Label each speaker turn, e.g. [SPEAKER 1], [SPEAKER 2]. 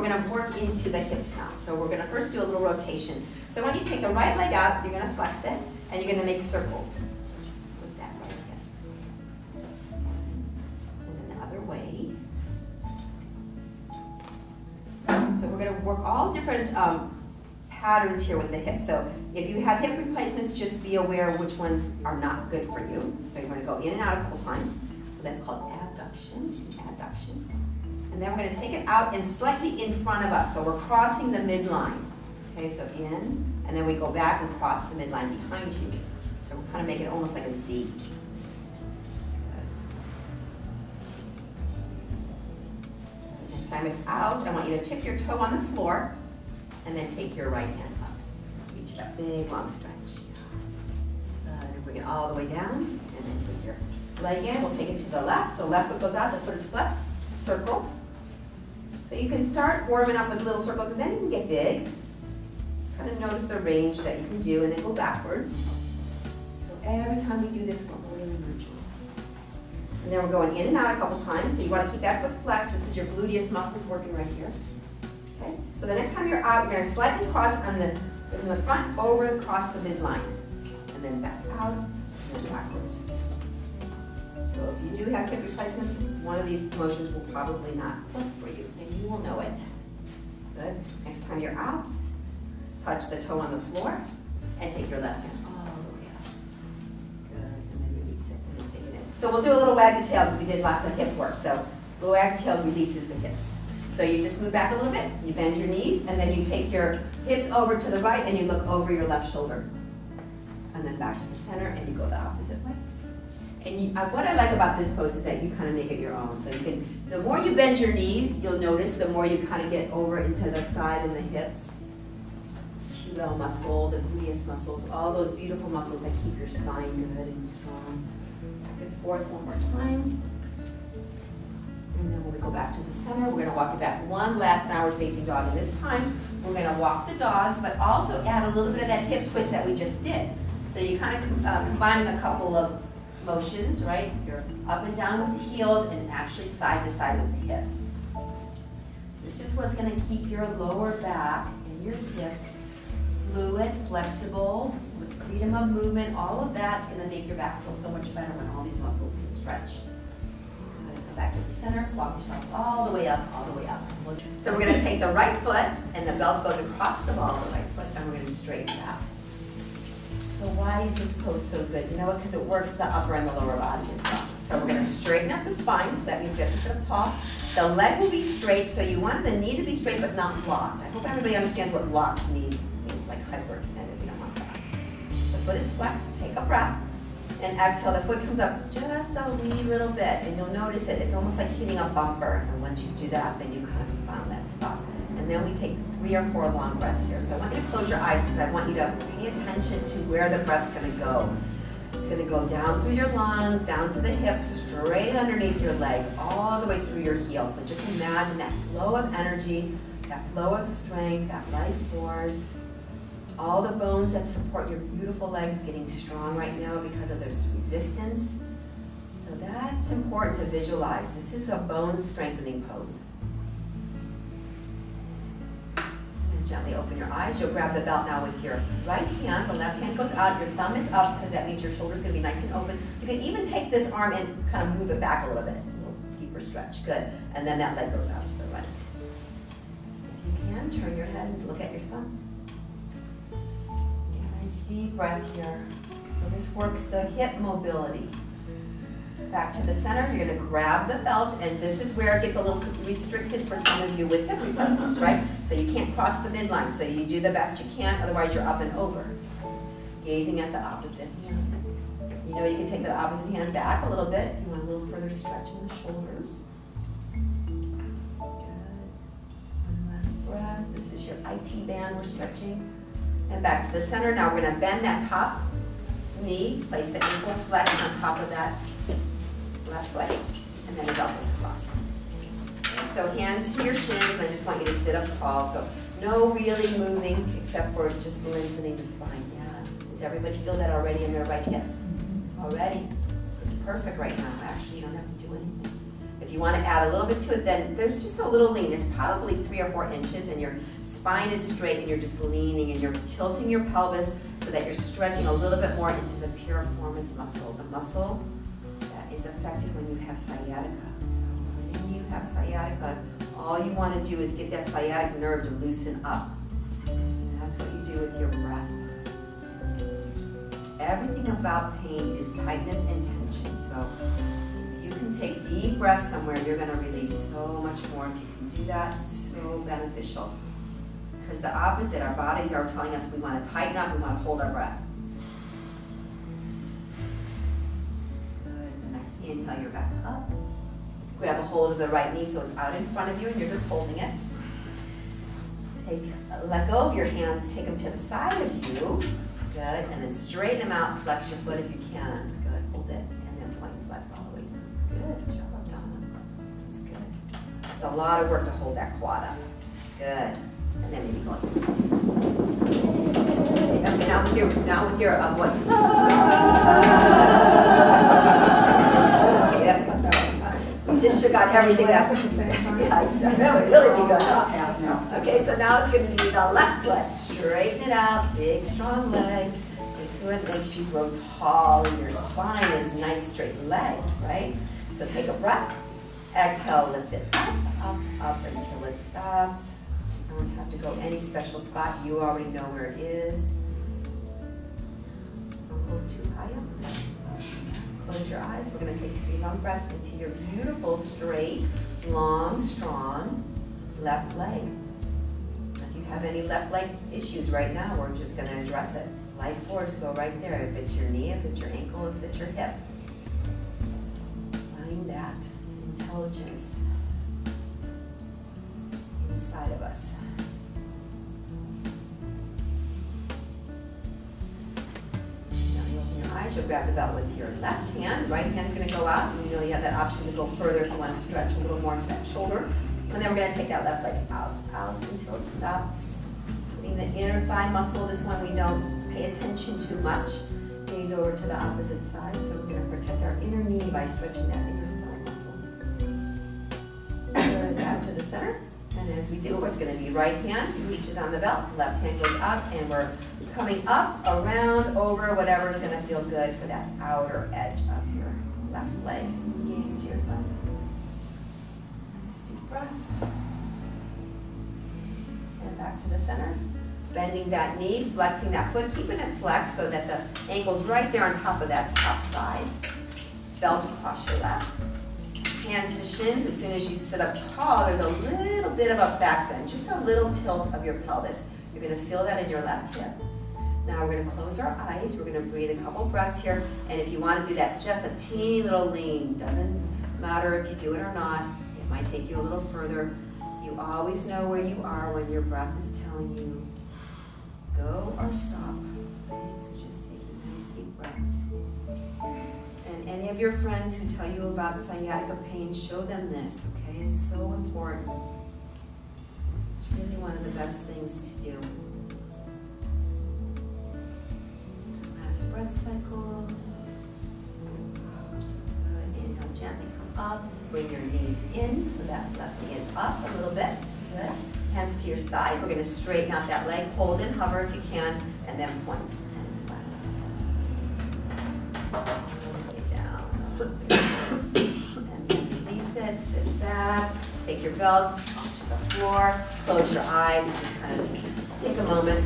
[SPEAKER 1] going to work into the hips now. So we're going to first do a little rotation. So I want you to take the right leg out, you're going to flex it, and you're going to make circles with that right hip. And then the other way. So we're going to work all different patterns here with the hips. So if you have hip replacements, just be aware which ones are not good for you. So you're going to go in and out a couple times. So that's called abduction, adduction. And then we're going to take it out and slightly in front of us. So we're crossing the midline. Okay, so in, and then we go back and cross the midline behind you. So we're kind of making it almost like a Z. Good. Next time it's out, I want you to tip your toe on the floor and then take your right hand up. Reach that big long stretch. And bring it all the way down, and then take your leg in. We'll take it to the left. So left foot goes out, the foot is flexed. Circle. So you can start warming up with little circles, and then you can get big. Just kind of notice the range that you can do, and then go backwards. So every time we do this, we're really merging. And then we're going in and out a couple times. So you want to keep that foot flexed. This is your gluteus muscles working right here. Okay. So the next time you're out, you're going to slightly cross on from the front over across the midline, and then back out, and then backwards. So if you do have hip replacements, one of these motions will probably not work for you, and you will know it. Good. Next time you're out, touch the toe on the floor, and take your left hand all the way up. Good, and then release it, and then take it in. So we'll do a little wag the tail because we did lots of hip work. So the wag the tail releases the hips. So you just move back a little bit, you bend your knees, and then you take your hips over to the right, and you look over your left shoulder. And then back to the center, and you go the opposite way. And what I like about this pose is that you kind of make it your own. So you can, the more you bend your knees, you'll notice the more you kind of get over into the side and the hips. QL muscle, the gluteus muscles, all those beautiful muscles that keep your spine good and strong. Back and forth one more time. And then when we go back to the center, we're going to walk it back one last downward facing dog. And this time, we're going to walk the dog, but also add a little bit of that hip twist that we just did. So you kind of combining a couple of motions, right? You're up and down with the heels and actually side to side with the hips. This is what's going to keep your lower back and your hips fluid, flexible, with freedom of movement. All of that's going to make your back feel so much better when all these muscles can stretch. Go back to the center, walk yourself all the way up, all the way up. So we're going to take the right foot, and the belt goes across the ball of the right foot, and we're going to straighten that. So why is this pose so good? You know what? Because it works the upper and the lower body as well. So we're going to straighten up the spine, so that means you have to sit up tall. The leg will be straight, so you want the knee to be straight but not locked. I hope everybody understands what locked means, like hyperextended. We don't want that. The foot is flexed, take a breath, and exhale. The foot comes up just a wee little bit, and you'll notice it. It's almost like hitting a bumper, and once you do that, then you kind of found that spot. And then we take 3 or 4 long breaths here. So I want you to close your eyes because I want you to pay attention to where the breath's going to go. It's going to go down through your lungs, down to the hips, straight underneath your leg, all the way through your heel. So just imagine that flow of energy, that flow of strength, that life force, all the bones that support your beautiful legs getting strong right now because of this resistance. So that's important to visualize. This is a bone strengthening pose. Gently open your eyes. You'll grab the belt now with your right hand. The left hand goes out. Your thumb is up because that means your shoulder's going to be nice and open. You can even take this arm and kind of move it back a little bit. A little deeper stretch. Good. And then that leg goes out to the right. If you can, turn your head and look at your thumb. Get a nice deep breath here. So this works the hip mobility. Back to the center, you're going to grab the belt, and this is where it gets a little restricted for some of you with hip replacements, right? So you can't cross the midline, so you do the best you can, otherwise you're up and over. Gazing at the opposite hand. You know you can take the opposite hand back a little bit. You want a little further stretch in the shoulders. Good. One last breath. This is your IT band we're stretching. And back to the center. Now we're going to bend that top knee, place the ankle flex on top of that left leg, and then the elbows across. Okay, so hands to your shins. I just want you to sit up tall. So no really moving except for just lengthening the spine. Yeah. Does everybody feel that already in their right hip? Already? It's perfect right now. Actually, you don't have to do anything. If you want to add a little bit to it, then there's just a little lean. It's probably 3 or 4 inches, and your spine is straight, and you're just leaning, and you're tilting your pelvis so that you're stretching a little bit more into the piriformis muscle, the muscle that is affected when you have sciatica. So when you have sciatica, all you want to do is get that sciatic nerve to loosen up. And that's what you do with your breath. Everything about pain is tightness and tension. So if you can take deep breaths somewhere, you're going to release so much more. If you can do that, it's so beneficial. Because the opposite, our bodies are telling us we want to tighten up, we want to hold our breath. Good. The next inhale, you're back up. Grab a hold of the right knee so it's out in front of you, and you're just holding it. Let go of your hands, take them to the side of you. Good, and then straighten them out, flex your foot if you can. Good, hold it, and then point and flex all the way. Good job, Donna. That's good. It's a lot of work to hold that quad up. Good, and then maybe go like this. Okay, now with your voice. Okay, that's good. We just shook out everything that yes, that would really be good. Okay, so now it's going to be the left foot. Straighten it out, big strong legs. This is what makes you grow tall, and your spine is nice straight legs, right? So take a breath. Exhale, lift it up, up until it stops. You don't have to go any special spot. You already know where it is. Don't go too high up. Close your eyes. We're going to take 3 long breaths into your beautiful, straight, long, strong left leg. If you have any left leg issues right now, we're just going to address it. Life force, go right there. If it's your knee, if it's your ankle, if it's your hip. Find that intelligence inside of us. You'll grab the belt with your left hand. Right hand's going to go out. And you know you have that option to go further if you want to stretch a little more into that shoulder. And then we're going to take that left leg out until it stops. Putting the inner thigh muscle. This one we don't pay attention too much. Gaze over to the opposite side. So we're going to protect our inner knee by stretching that inner thigh muscle. Good. Out to the center. And as we do, what's going to be right hand reaches on the belt. Left hand goes up, and we're coming up, around, over, whatever is going to feel good for that outer edge of your left leg. Gaze to your front. Nice deep breath. And back to the center. Bending that knee, flexing that foot, keeping it flexed so that the ankle's right there on top of that top thigh. Belt across your lap. Hands to shins. As soon as you sit up tall, there's a little bit of a back bend, just a little tilt of your pelvis. You're going to feel that in your left hip. Now we're going to close our eyes. We're going to breathe a couple breaths here. And if you want to do that, just a teeny little lean. Doesn't matter if you do it or not. It might take you a little further. You always know where you are when your breath is telling you go or stop. Okay, so just taking nice deep breaths. And any of your friends who tell you about sciatica pain, show them this, okay? It's so important. It's really one of the best things to do. Last breath cycle. Good. Inhale, gently come up. Bring your knees in so that left knee is up a little bit. Good. Hands to your side. We're going to straighten out that leg. Hold and hover if you can, and then point and relax. And then release it, sit back, take your belt to the floor, close your eyes, and just kind of take a moment